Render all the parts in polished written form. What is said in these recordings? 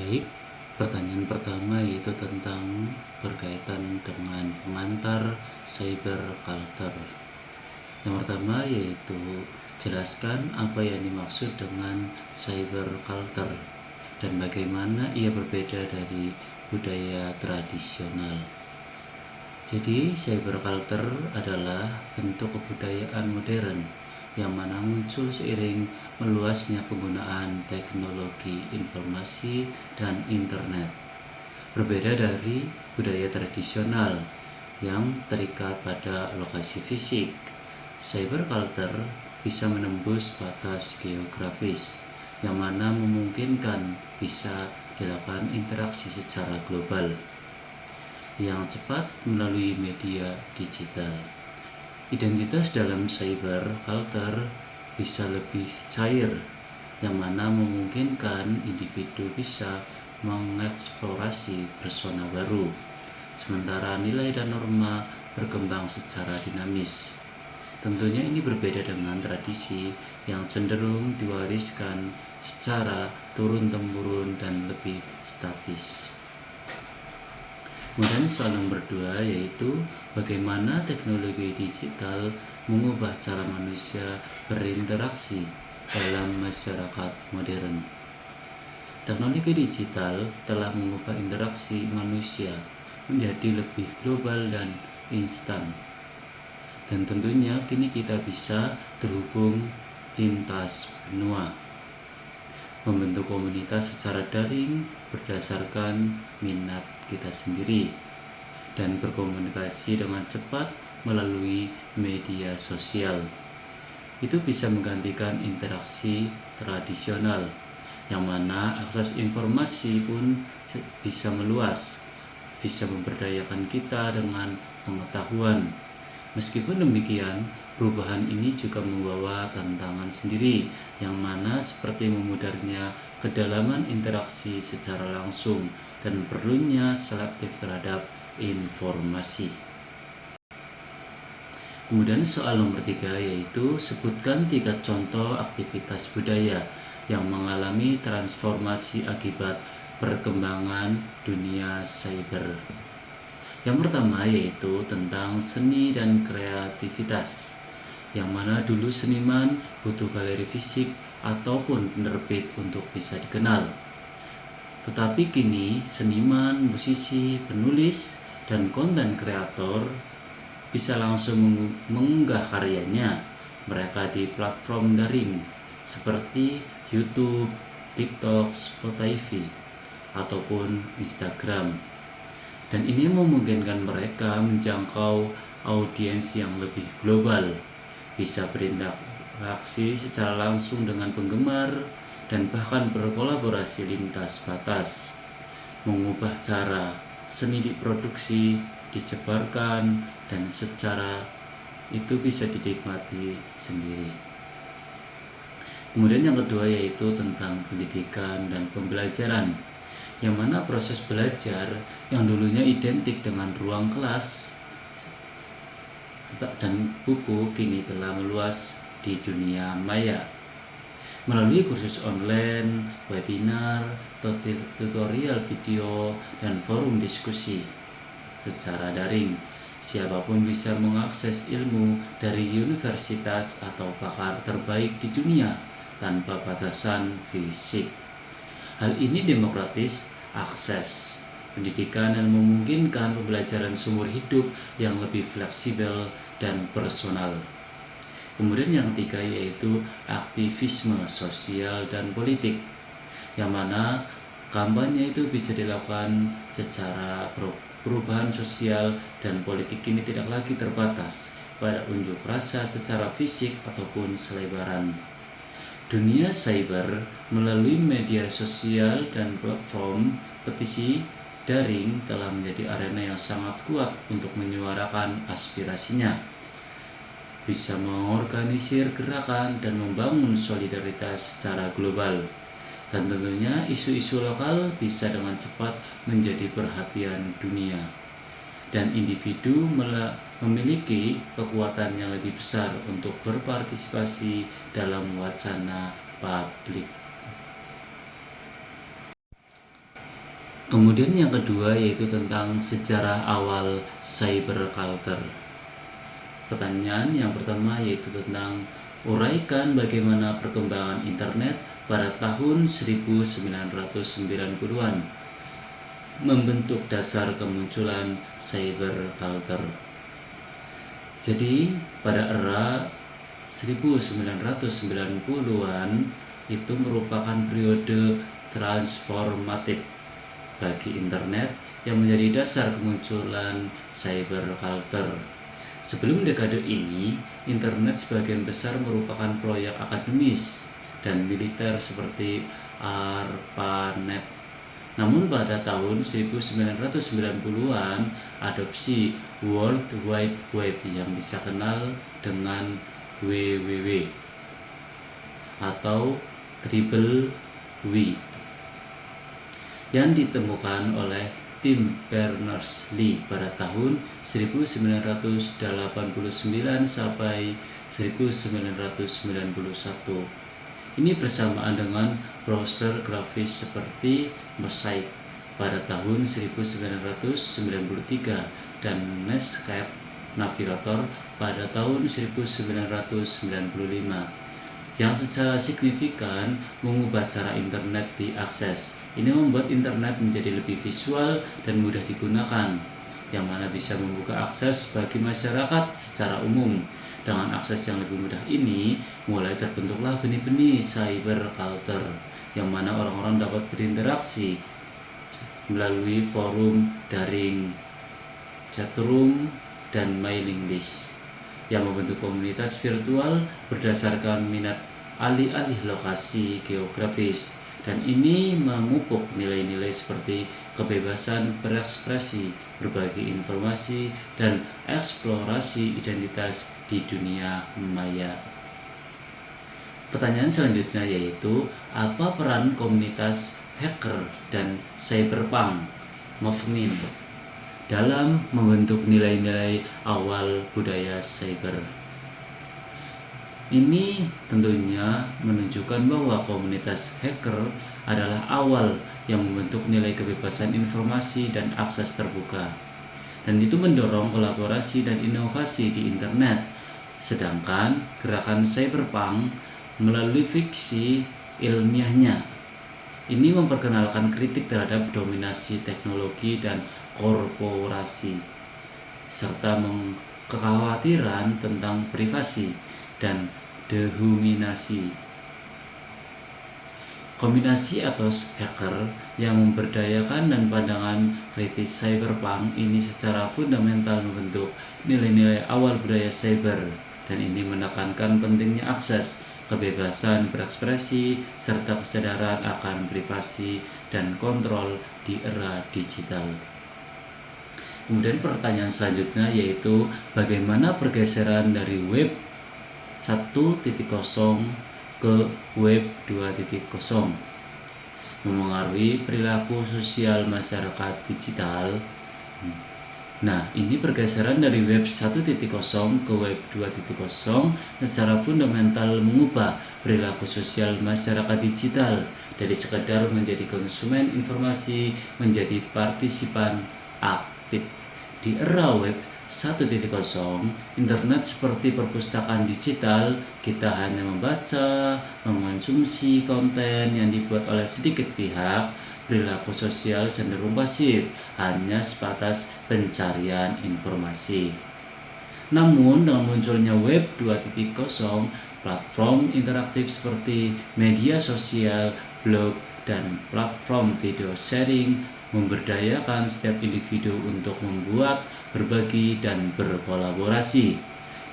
Baik, pertanyaan pertama yaitu tentang berkaitan dengan pengantar cyber culture. Yang pertama yaitu jelaskan apa yang dimaksud dengan cyber culture dan bagaimana ia berbeda dari budaya tradisional. Jadi, cyber culture adalah bentuk kebudayaan modern yang mana muncul seiring meluasnya penggunaan teknologi informasi dan internet. Berbeda dari budaya tradisional yang terikat pada lokasi fisik, cyber culture bisa menembus batas geografis yang mana memungkinkan bisa dilakukan interaksi secara global yang cepat melalui media digital. Identitas dalam cyber culture bisa lebih cair, yang mana memungkinkan individu bisa mengeksplorasi persona baru, sementara nilai dan norma berkembang secara dinamis. Tentunya ini berbeda dengan tradisi yang cenderung diwariskan secara turun-temurun dan lebih statis. Kemudian soal nomor 2 yaitu bagaimana teknologi digital mengubah cara manusia berinteraksi dalam masyarakat modern. Teknologi digital telah mengubah interaksi manusia menjadi lebih global dan instan. Dan tentunya kini kita bisa terhubung lintas benua, membentuk komunitas secara daring berdasarkan minat kita sendiri, dan berkomunikasi dengan cepat melalui media sosial. Itu bisa menggantikan interaksi tradisional, yang mana akses informasi pun bisa meluas, bisa memberdayakan kita dengan pengetahuan. Meskipun demikian, perubahan ini juga membawa tantangan sendiri, yang mana seperti memudarnya kedalaman interaksi secara langsung dan perlunya selektif terhadap informasi. Kemudian soal nomor 3 yaitu sebutkan 3 contoh aktivitas budaya yang mengalami transformasi akibat perkembangan dunia cyber. Yang pertama yaitu tentang seni dan kreativitas, yang mana dulu seniman butuh galeri fisik ataupun penerbit untuk bisa dikenal. Tetapi kini seniman, musisi, penulis, dan konten kreator bisa langsung mengunggah karyanya mereka di platform daring seperti YouTube, TikTok, Spotify, ataupun Instagram. Dan ini memungkinkan mereka menjangkau audiens yang lebih global, bisa berinteraksi secara langsung dengan penggemar, dan bahkan berkolaborasi lintas batas, mengubah cara seni diproduksi, disebarkan, dan secara itu bisa dinikmati sendiri. Kemudian yang kedua yaitu tentang pendidikan dan pembelajaran, yang mana proses belajar yang dulunya identik dengan ruang kelas dan buku kini telah meluas di dunia maya. Melalui kursus online, webinar, tutorial video, dan forum diskusi secara daring, siapapun bisa mengakses ilmu dari universitas atau pakar terbaik di dunia tanpa batasan fisik. Hal ini demokratis akses pendidikan dan memungkinkan pembelajaran seumur hidup yang lebih fleksibel dan personal. Kemudian yang ketiga yaitu aktivisme sosial dan politik, yang mana kampanye itu bisa dilakukan secara perubahan sosial dan politik ini tidak lagi terbatas pada unjuk rasa secara fisik ataupun selebaran. Dunia cyber melalui media sosial dan platform petisi daring telah menjadi arena yang sangat kuat untuk menyuarakan aspirasinya, bisa mengorganisir gerakan dan membangun solidaritas secara global. Dan tentunya isu-isu lokal bisa dengan cepat menjadi perhatian dunia, dan individu memiliki kekuatan yang lebih besar untuk berpartisipasi dalam wacana publik. Kemudian yang kedua yaitu tentang sejarah awal cyberculture. Pertanyaan yang pertama yaitu tentang uraikan bagaimana perkembangan internet pada tahun 1990-an membentuk dasar kemunculan cyberculture. Jadi pada era 1990-an itu merupakan periode transformatif bagi internet yang menjadi dasar kemunculan cyberculture. Sebelum dekade ini, internet sebagian besar merupakan proyek akademis dan militer seperti ARPANET. Namun pada tahun 1990-an, adopsi World Wide Web yang bisa kenal dengan WWW atau Triple W yang ditemukan oleh tim Berners-Lee pada tahun 1989 sampai 1991. Ini bersamaan dengan browser grafis seperti Mosaic pada tahun 1993 dan Netscape Navigator pada tahun 1995 yang secara signifikan mengubah cara internet diakses. Ini membuat internet menjadi lebih visual dan mudah digunakan, yang mana bisa membuka akses bagi masyarakat secara umum. Dengan akses yang lebih mudah ini, mulai terbentuklah benih-benih cyberculture, yang mana orang-orang dapat berinteraksi melalui forum daring, chatroom, dan mailing list yang membentuk komunitas virtual berdasarkan minat alih-alih lokasi geografis, dan ini memupuk nilai-nilai seperti kebebasan berekspresi, berbagi informasi, dan eksplorasi identitas di dunia maya. Pertanyaan selanjutnya yaitu, apa peran komunitas hacker dan cyberpunk movement dalam membentuk nilai-nilai awal budaya cyber? Ini tentunya menunjukkan bahwa komunitas hacker adalah awal yang membentuk nilai kebebasan informasi dan akses terbuka, dan itu mendorong kolaborasi dan inovasi di internet. Sedangkan gerakan cyberpunk melalui fiksi ilmiahnya ini memperkenalkan kritik terhadap dominasi teknologi dan korporasi, serta kekhawatiran tentang privasi dan dehumanisi. Kombinasi etos hacker yang memberdayakan dan pandangan kritis cyberpunk ini secara fundamental membentuk nilai-nilai awal budaya cyber, dan ini menekankan pentingnya akses, kebebasan berekspresi, serta kesadaran akan privasi dan kontrol di era digital. Kemudian pertanyaan selanjutnya yaitu, bagaimana pergeseran dari web 1.0 ke web 2.0 memengaruhi perilaku sosial masyarakat digital. Nah, ini pergeseran dari web 1.0 ke web 2.0 secara fundamental mengubah perilaku sosial masyarakat digital dari sekedar menjadi konsumen informasi menjadi partisipan aktif. Di era web 1.0, internet seperti perpustakaan digital. Kita hanya membaca, mengonsumsi konten yang dibuat oleh sedikit pihak. Perilaku sosial cenderung pasif, hanya sebatas pencarian informasi. Namun dengan munculnya web 2.0, platform interaktif seperti media sosial, blog, dan platform video sharing memberdayakan setiap individu untuk membuat, berbagi, dan berkolaborasi.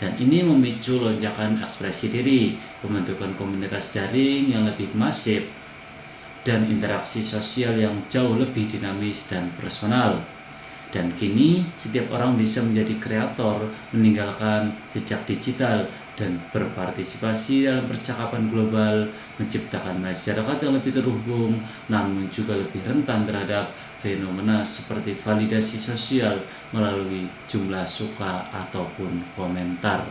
Dan ini memicu lonjakan ekspresi diri, pembentukan komunitas daring yang lebih masif, dan interaksi sosial yang jauh lebih dinamis dan personal. Dan kini setiap orang bisa menjadi kreator, meninggalkan jejak digital, dan berpartisipasi dalam percakapan global, menciptakan masyarakat yang lebih terhubung, namun juga lebih rentan terhadap fenomena seperti validasi sosial melalui jumlah suka ataupun komentar.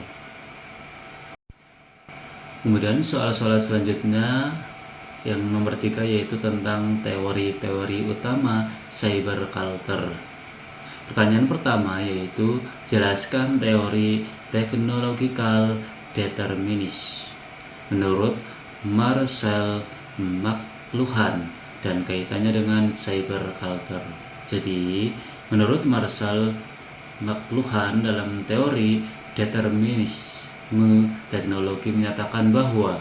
Kemudian soal-soal selanjutnya Yang nomor 3 yaitu tentang teori-teori utama cyber culture. Pertanyaan pertama yaitu jelaskan teori technological determinism menurut Marcel McLuhan dan kaitannya dengan cyber culture. Jadi, menurut Marcel McLuhan dalam teori determinisme teknologi menyatakan bahwa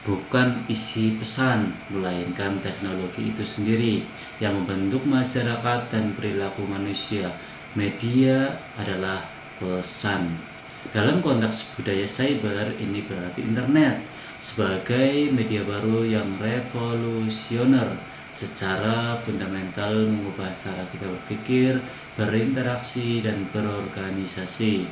bukan isi pesan, melainkan teknologi itu sendiri yang membentuk masyarakat dan perilaku manusia. Media adalah pesan. Dalam konteks budaya cyber, ini berarti internet sebagai media baru yang revolusioner secara fundamental mengubah cara kita berpikir, berinteraksi, dan berorganisasi.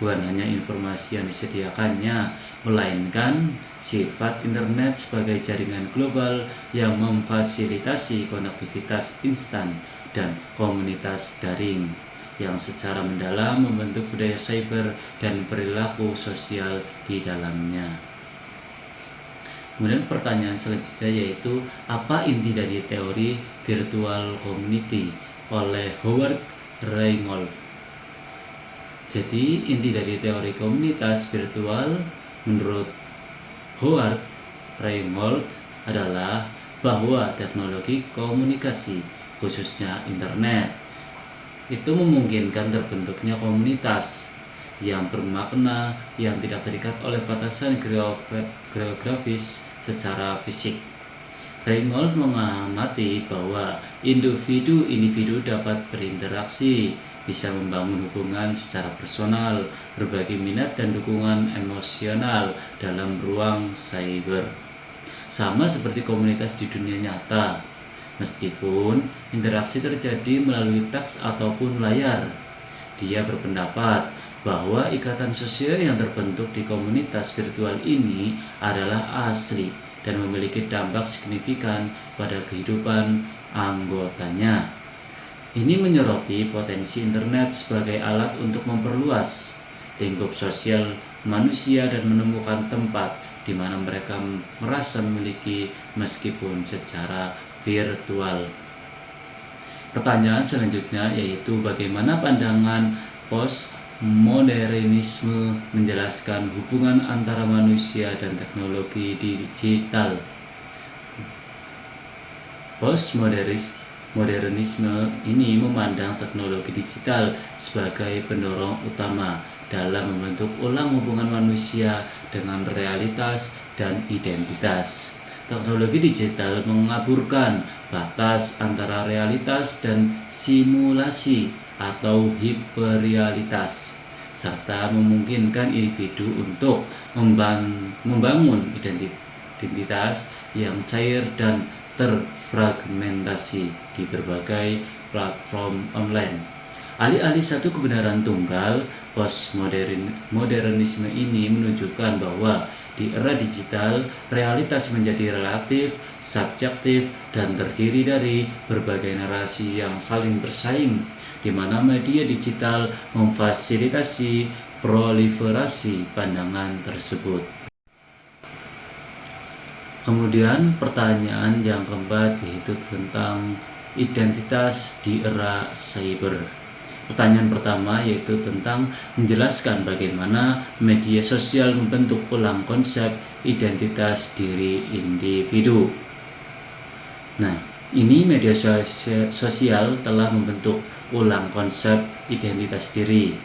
Bukan hanya informasi yang disediakannya, melainkan sifat internet sebagai jaringan global yang memfasilitasi konektivitas instan dan komunitas daring yang secara mendalam membentuk budaya cyber dan perilaku sosial di dalamnya. Kemudian pertanyaan selanjutnya yaitu apa inti dari teori virtual community oleh Howard Reingold. Jadi inti dari teori komunitas virtual menurut Howard Reingold adalah bahwa teknologi komunikasi khususnya internet itu memungkinkan terbentuknya komunitas yang bermakna yang tidak terikat oleh batasan geografis secara fisik. Reingold mengamati bahwa individu dapat berinteraksi, bisa membangun hubungan secara personal, berbagi minat dan dukungan emosional dalam ruang cyber. Sama seperti komunitas di dunia nyata, meskipun interaksi terjadi melalui teks ataupun layar. Dia berpendapat bahwa ikatan sosial yang terbentuk di komunitas virtual ini adalah asli dan memiliki dampak signifikan pada kehidupan anggotanya. Ini menyoroti potensi internet sebagai alat untuk memperluas lingkup sosial manusia dan menemukan tempat di mana mereka merasa memiliki meskipun secara virtual. Pertanyaan selanjutnya yaitu bagaimana pandangan postmodernisme menjelaskan hubungan antara manusia dan teknologi digital. Postmodernisme ini memandang teknologi digital sebagai pendorong utama dalam membentuk ulang hubungan manusia dengan realitas dan identitas. Teknologi digital mengaburkan batas antara realitas dan simulasi atau hiperrealitas, serta memungkinkan individu untuk membangun identitas yang cair dan terfragmentasi di berbagai platform online. Alih-alih satu kebenaran tunggal, postmodernisme ini menunjukkan bahwa di era digital, realitas menjadi relatif, subjektif, dan terdiri dari berbagai narasi yang saling bersaing, di mana media digital memfasilitasi proliferasi pandangan tersebut. Kemudian pertanyaan yang keempat yaitu tentang identitas di era cyber. Pertanyaan pertama yaitu tentang menjelaskan bagaimana media sosial membentuk ulang konsep identitas diri individu. Nah, ini media sosial telah membentuk ulang konsep identitas diri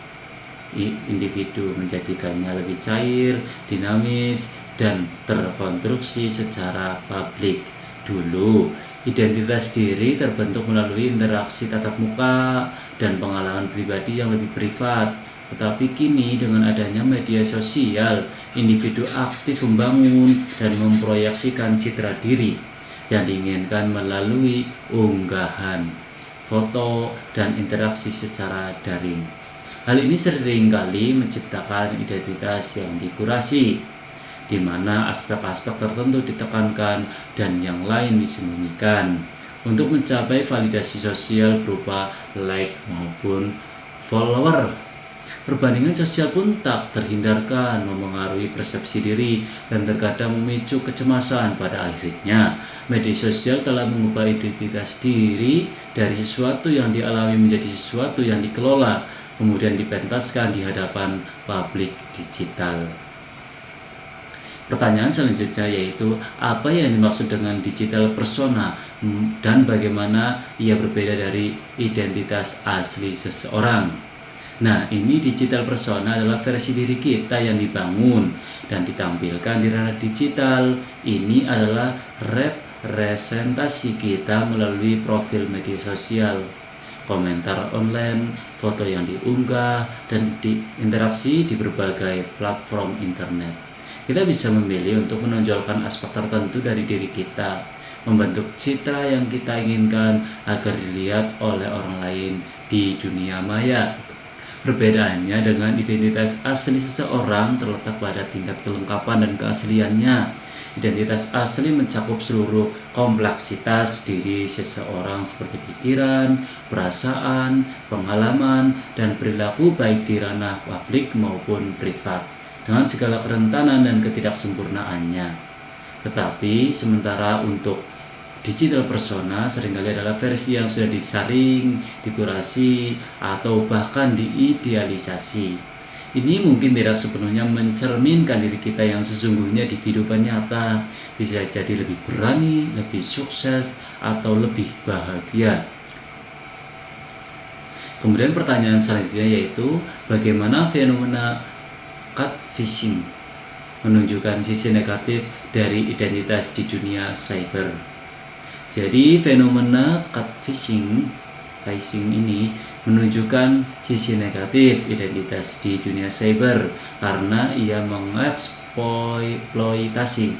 individu, menjadikannya lebih cair, dinamis, dan terkonstruksi secara publik. Dulu, identitas diri terbentuk melalui interaksi tatap muka dan pengalaman pribadi yang lebih privat. Tetapi kini dengan adanya media sosial, individu aktif membangun dan memproyeksikan citra diri yang diinginkan melalui unggahan, foto, dan interaksi secara daring. Hal ini seringkali menciptakan identitas yang dikurasi, di mana aspek-aspek tertentu ditekankan dan yang lain disembunyikan untuk mencapai validasi sosial berupa like maupun follower. Perbandingan sosial pun tak terhindarkan memengaruhi persepsi diri dan terkadang memicu kecemasan. Pada akhirnya, media sosial telah mengubah identitas diri dari sesuatu yang dialami menjadi sesuatu yang dikelola, kemudian dipentaskan di hadapan publik digital. Pertanyaan selanjutnya yaitu, apa yang dimaksud dengan digital persona dan bagaimana ia berbeda dari identitas asli seseorang? Nah, ini digital persona adalah versi diri kita yang dibangun dan ditampilkan di ranah digital. Ini adalah representasi kita melalui profil media sosial, komentar online, foto yang diunggah, dan interaksi di berbagai platform internet. Kita bisa memilih untuk menonjolkan aspek tertentu dari diri kita, membentuk citra yang kita inginkan agar dilihat oleh orang lain di dunia maya. Perbedaannya dengan identitas asli seseorang terletak pada tingkat kelengkapan dan keasliannya. Identitas asli mencakup seluruh kompleksitas diri seseorang seperti pikiran, perasaan, pengalaman, dan perilaku baik di ranah publik maupun privat, dengan segala kerentanan dan ketidaksempurnaannya. Tetapi sementara untuk digital persona seringkali adalah versi yang sudah disaring, dikurasi, atau bahkan diidealisasi. Ini mungkin tidak sepenuhnya mencerminkan diri kita yang sesungguhnya di kehidupan nyata. Bisa jadi lebih berani, lebih sukses, atau lebih bahagia. Kemudian pertanyaan selanjutnya yaitu, bagaimana fenomena catfishing menunjukkan sisi negatif dari identitas di dunia cyber? Jadi fenomena catfishing ini menunjukkan sisi negatif identitas di dunia cyber karena ia mengeksploitasi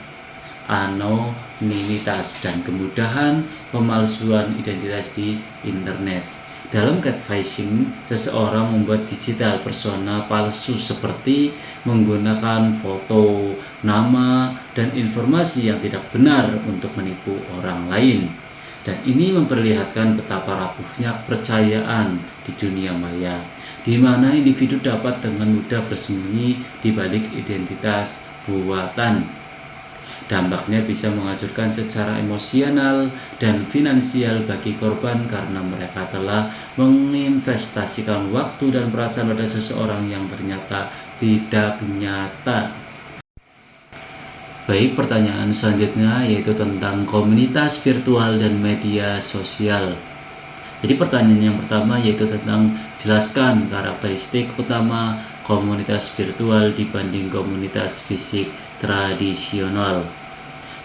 anonimitas dan kemudahan pemalsuan identitas di internet. Dalam catfishing, seseorang membuat digital persona palsu seperti menggunakan foto, nama, dan informasi yang tidak benar untuk menipu orang lain. Dan ini memperlihatkan betapa rapuhnya kepercayaan di dunia maya, di mana individu dapat dengan mudah bersembunyi di balik identitas buatan. Dampaknya bisa menghancurkan secara emosional dan finansial bagi korban karena mereka telah menginvestasikan waktu dan perasaan pada seseorang yang ternyata tidak nyata. Baik, pertanyaan selanjutnya yaitu tentang komunitas virtual dan media sosial. Jadi pertanyaan yang pertama yaitu tentang jelaskan karakteristik utama komunitas virtual dibanding komunitas fisik tradisional.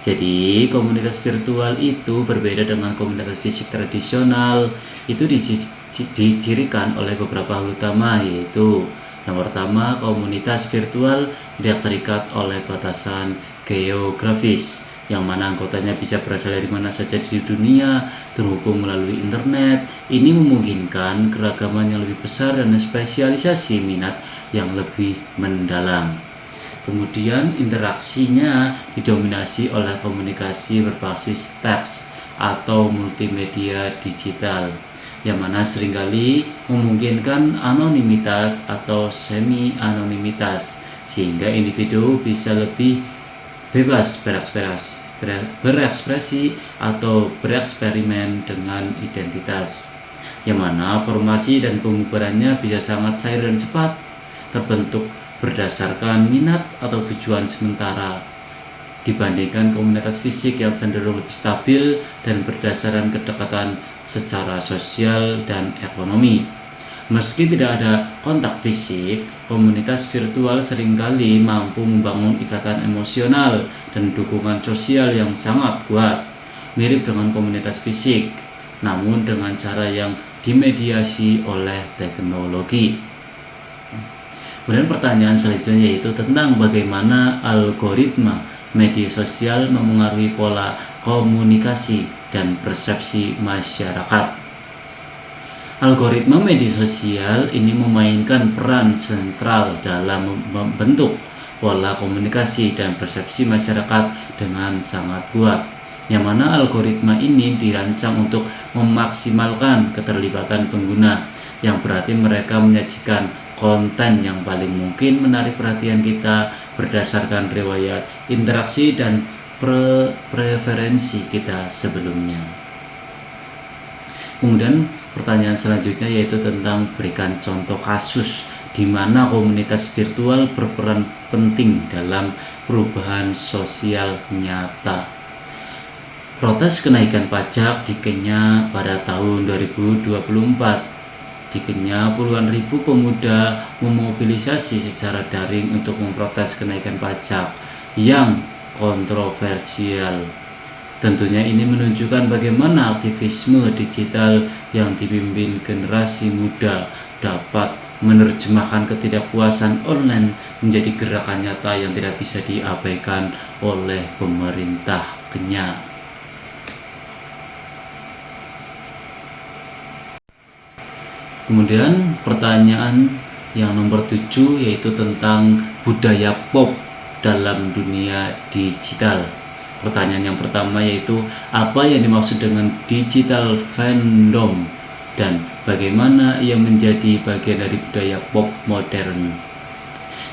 Jadi komunitas virtual itu berbeda dengan komunitas fisik tradisional. Itu dicirikan oleh beberapa hal utama, yaitu yang pertama, komunitas virtual tidak terikat oleh batasan geografis, yang mana anggotanya bisa berasal dari mana saja di dunia, terhubung melalui internet. Ini memungkinkan keragaman yang lebih besar dan spesialisasi minat yang lebih mendalam. Kemudian interaksinya didominasi oleh komunikasi berbasis teks atau multimedia digital, yang mana seringkali memungkinkan anonimitas atau semi-anonimitas, sehingga individu bisa lebih bebas berekspresi atau bereksperimen dengan identitas, yang mana formasi dan pembubarannya bisa sangat cair dan cepat, terbentuk berdasarkan minat atau tujuan sementara, dibandingkan komunitas fisik yang cenderung lebih stabil dan berdasarkan kedekatan secara sosial dan ekonomi. Meski tidak ada kontak fisik, komunitas virtual seringkali mampu membangun ikatan emosional dan dukungan sosial yang sangat kuat, mirip dengan komunitas fisik, namun dengan cara yang dimediasi oleh teknologi. Kemudian pertanyaan selanjutnya yaitu tentang bagaimana algoritma media sosial memengaruhi pola komunikasi dan persepsi masyarakat. Algoritma media sosial ini memainkan peran sentral dalam membentuk pola komunikasi dan persepsi masyarakat dengan sangat kuat, yang mana algoritma ini dirancang untuk memaksimalkan keterlibatan pengguna, yang berarti mereka menyajikan konten yang paling mungkin menarik perhatian kita berdasarkan riwayat interaksi dan preferensi kita sebelumnya. Kemudian pertanyaan selanjutnya yaitu tentang berikan contoh kasus di mana komunitas virtual berperan penting dalam perubahan sosial nyata. Protes kenaikan pajak di Kenya pada tahun 2024. Di Kenya, puluhan ribu pemuda memobilisasi secara daring untuk memprotes kenaikan pajak yang kontroversial. Tentunya ini menunjukkan bagaimana aktivisme digital yang dipimpin generasi muda dapat menerjemahkan ketidakpuasan online menjadi gerakan nyata yang tidak bisa diabaikan oleh pemerintah Kenya. Kemudian pertanyaan yang nomor 7 yaitu tentang budaya pop dalam dunia digital. Pertanyaan yang pertama yaitu apa yang dimaksud dengan digital fandom dan bagaimana ia menjadi bagian dari budaya pop modern.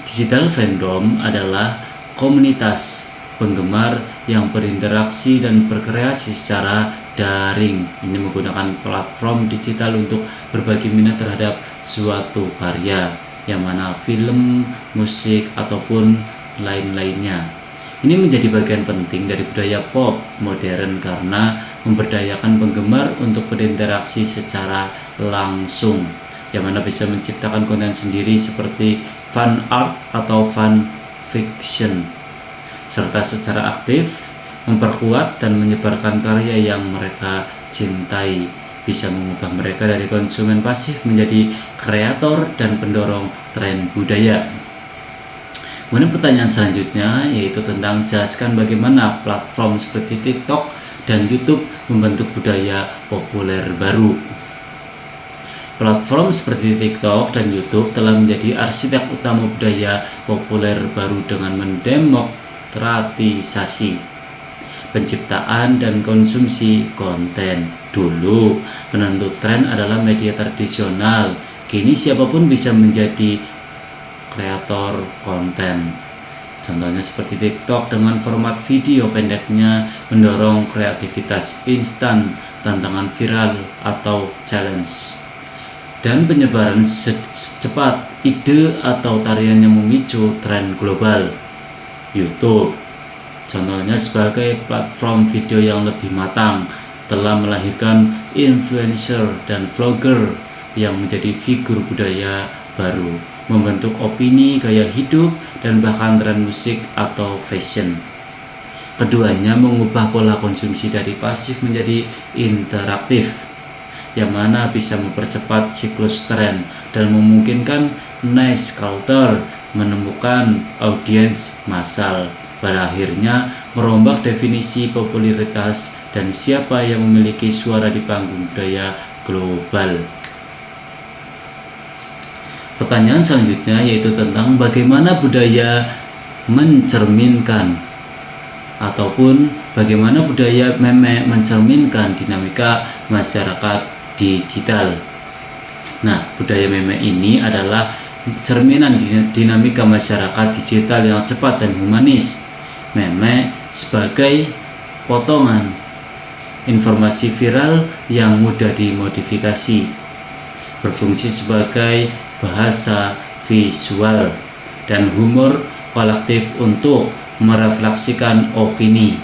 Digital fandom adalah komunitas penggemar yang berinteraksi dan berkreasi secara daring. Ini menggunakan platform digital untuk berbagi minat terhadap suatu karya, yang mana film, musik, ataupun lain-lainnya. Ini menjadi bagian penting dari budaya pop modern karena memberdayakan penggemar untuk berinteraksi secara langsung, yang mana bisa menciptakan konten sendiri seperti fan art atau fan fiction, serta secara aktif memperkuat dan menyebarkan karya yang mereka cintai, bisa mengubah mereka dari konsumen pasif menjadi kreator dan pendorong tren budaya. Kemudian pertanyaan selanjutnya yaitu tentang jelaskan bagaimana platform seperti TikTok dan YouTube membentuk budaya populer baru. Platform seperti TikTok dan YouTube telah menjadi arsitek utama budaya populer baru dengan mendemokratisasi penciptaan dan konsumsi konten. Dulu, penentu tren adalah media tradisional. Kini siapapun bisa menjadi kreator konten. Contohnya seperti TikTok dengan format video pendeknya mendorong kreativitas instan, tantangan viral atau challenge, dan penyebaran cepat ide atau tarian yang memicu tren global. YouTube, contohnya sebagai platform video yang lebih matang, telah melahirkan influencer dan vlogger yang menjadi figur budaya baru, membentuk opini, gaya hidup, dan bahkan tren musik atau fashion. Keduanya mengubah pola konsumsi dari pasif menjadi interaktif, yang mana bisa mempercepat siklus tren dan memungkinkan niche culture menemukan audiens massal. Pada akhirnya merombak definisi popularitas dan siapa yang memiliki suara di panggung budaya global. Pertanyaan selanjutnya yaitu tentang bagaimana budaya mencerminkan ataupun bagaimana budaya meme mencerminkan dinamika masyarakat digital. Nah, budaya meme ini adalah cerminan dinamika masyarakat digital yang cepat dan humanis. Meme sebagai potongan informasi viral yang mudah dimodifikasi, berfungsi sebagai bahasa visual dan humor kolektif untuk merefleksikan opini,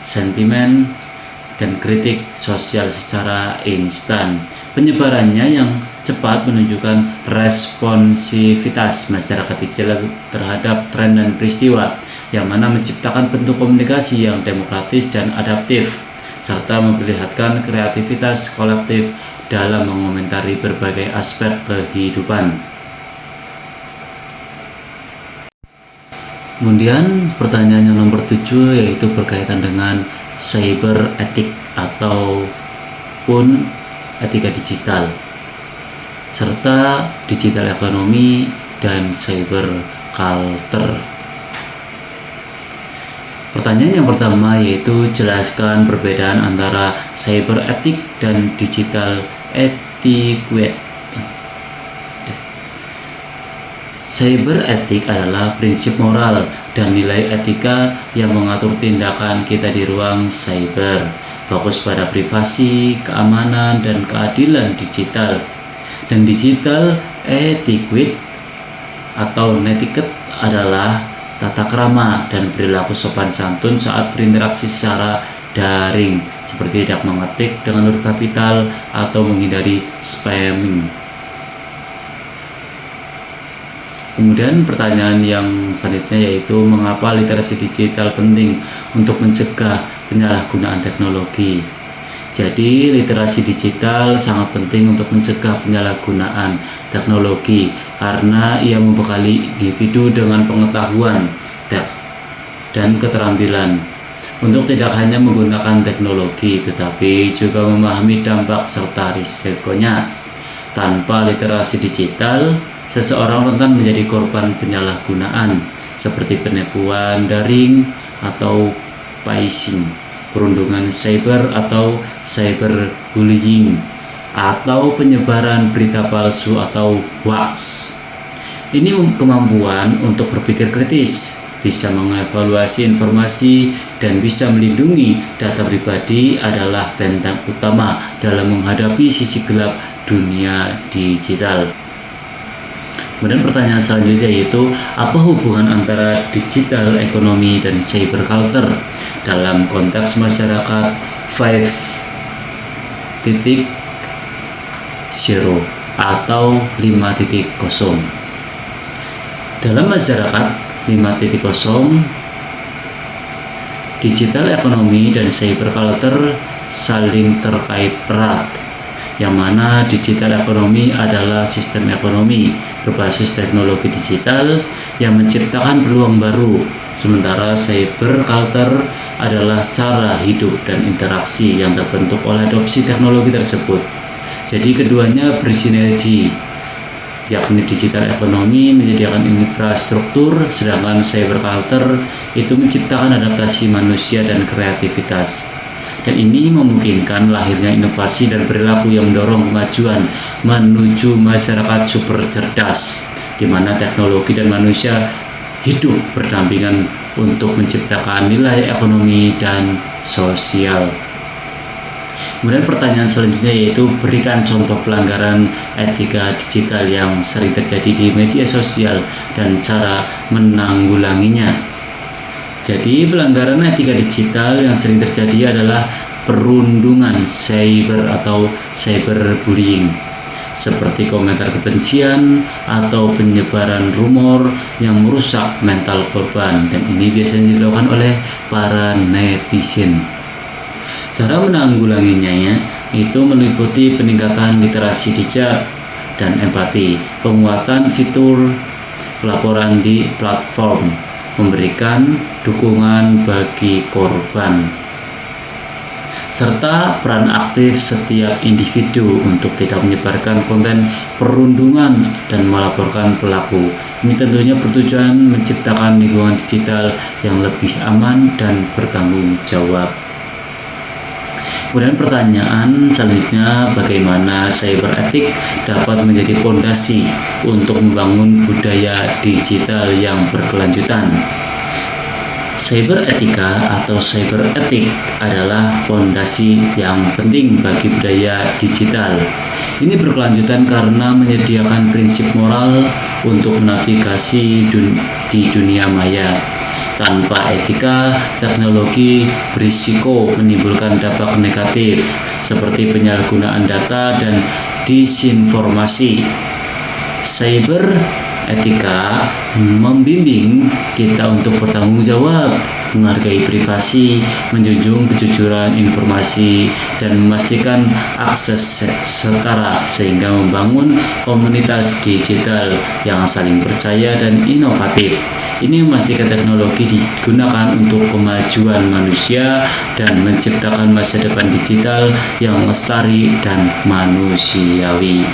sentimen, dan kritik sosial secara instan. Penyebarannya yang cepat menunjukkan responsivitas masyarakat digital terhadap tren dan peristiwa, yang mana menciptakan bentuk komunikasi yang demokratis dan adaptif, serta memperlihatkan kreativitas kolektif dalam mengomentari berbagai aspek kehidupan. Kemudian pertanyaan yang nomor 7 yaitu berkaitan dengan cyber etik ataupun etika digital, serta digital ekonomi dan cyber culture. Pertanyaan yang pertama yaitu jelaskan perbedaan antara cyber etik dan digital etiquette. Cyber etik adalah prinsip moral dan nilai etika yang mengatur tindakan kita di ruang cyber, fokus pada privasi, keamanan, dan keadilan digital. Dan digital etiquette atau netiquette adalah tata krama dan perilaku sopan santun saat berinteraksi secara daring, seperti tidak mengetik dengan huruf kapital atau menghindari spamming. Kemudian pertanyaan yang selanjutnya yaitu mengapa literasi digital penting untuk mencegah penyalahgunaan teknologi. Jadi literasi digital sangat penting untuk mencegah penyalahgunaan teknologi karena ia membekali individu dengan pengetahuan dan keterampilan untuk tidak hanya menggunakan teknologi tetapi juga memahami dampak serta risikonya. Tanpa literasi digital, seseorang rentan menjadi korban penyalahgunaan seperti penipuan daring atau phishing, perundungan cyber atau cyberbullying, atau penyebaran berita palsu atau hoax. Ini kemampuan untuk berpikir kritis, bisa mengevaluasi informasi, dan bisa melindungi data pribadi adalah benteng utama dalam menghadapi sisi gelap dunia digital. Kemudian pertanyaan selanjutnya yaitu apa hubungan antara digital ekonomi dan cyber culture dalam konteks masyarakat 5.0 atau 5.0. Dalam masyarakat 5.0, digital ekonomi dan cyber culture saling terkait erat, yang mana digital ekonomi adalah sistem ekonomi berbasis teknologi digital yang menciptakan peluang baru, sementara cyber culture adalah cara hidup dan interaksi yang terbentuk oleh adopsi teknologi tersebut. Jadi keduanya bersinergi, yakni digital ekonomi menyediakan infrastruktur, sedangkan cyber culture itu menciptakan adaptasi manusia dan kreativitas. Dan ini memungkinkan lahirnya inovasi dan perilaku yang mendorong kemajuan menuju masyarakat super cerdas, di mana teknologi dan manusia hidup berdampingan untuk menciptakan nilai ekonomi dan sosial. Kemudian pertanyaan selanjutnya yaitu berikan contoh pelanggaran etika digital yang sering terjadi di media sosial dan cara menanggulanginya. Jadi pelanggaran etika digital yang sering terjadi adalah perundungan cyber atau cyberbullying, seperti komentar kebencian atau penyebaran rumor yang merusak mental korban, dan ini biasanya dilakukan oleh para netizen. Cara menanggulanginya itu meliputi peningkatan literasi digital dan empati, penguatan fitur pelaporan di platform, memberikan dukungan bagi korban, serta peran aktif setiap individu untuk tidak menyebarkan konten perundungan dan melaporkan pelaku. Ini tentunya bertujuan menciptakan lingkungan digital yang lebih aman dan bertanggung jawab. Kemudian pertanyaan selanjutnya, bagaimana cyber etik dapat menjadi fondasi untuk membangun budaya digital yang berkelanjutan? Cyber etika atau cyber etik adalah fondasi yang penting bagi budaya digital. Ini berkelanjutan karena menyediakan prinsip moral untuk menavigasi di dunia maya. Tanpa etika, teknologi berisiko menimbulkan dampak negatif seperti penyalahgunaan data dan disinformasi. Cyber etika membimbing kita untuk bertanggung jawab, menghargai privasi, menjunjung kejujuran informasi, dan memastikan akses setara sehingga membangun komunitas digital yang saling percaya dan inovatif. Ini memastikan teknologi digunakan untuk kemajuan manusia dan menciptakan masa depan digital yang lestari dan manusiawi.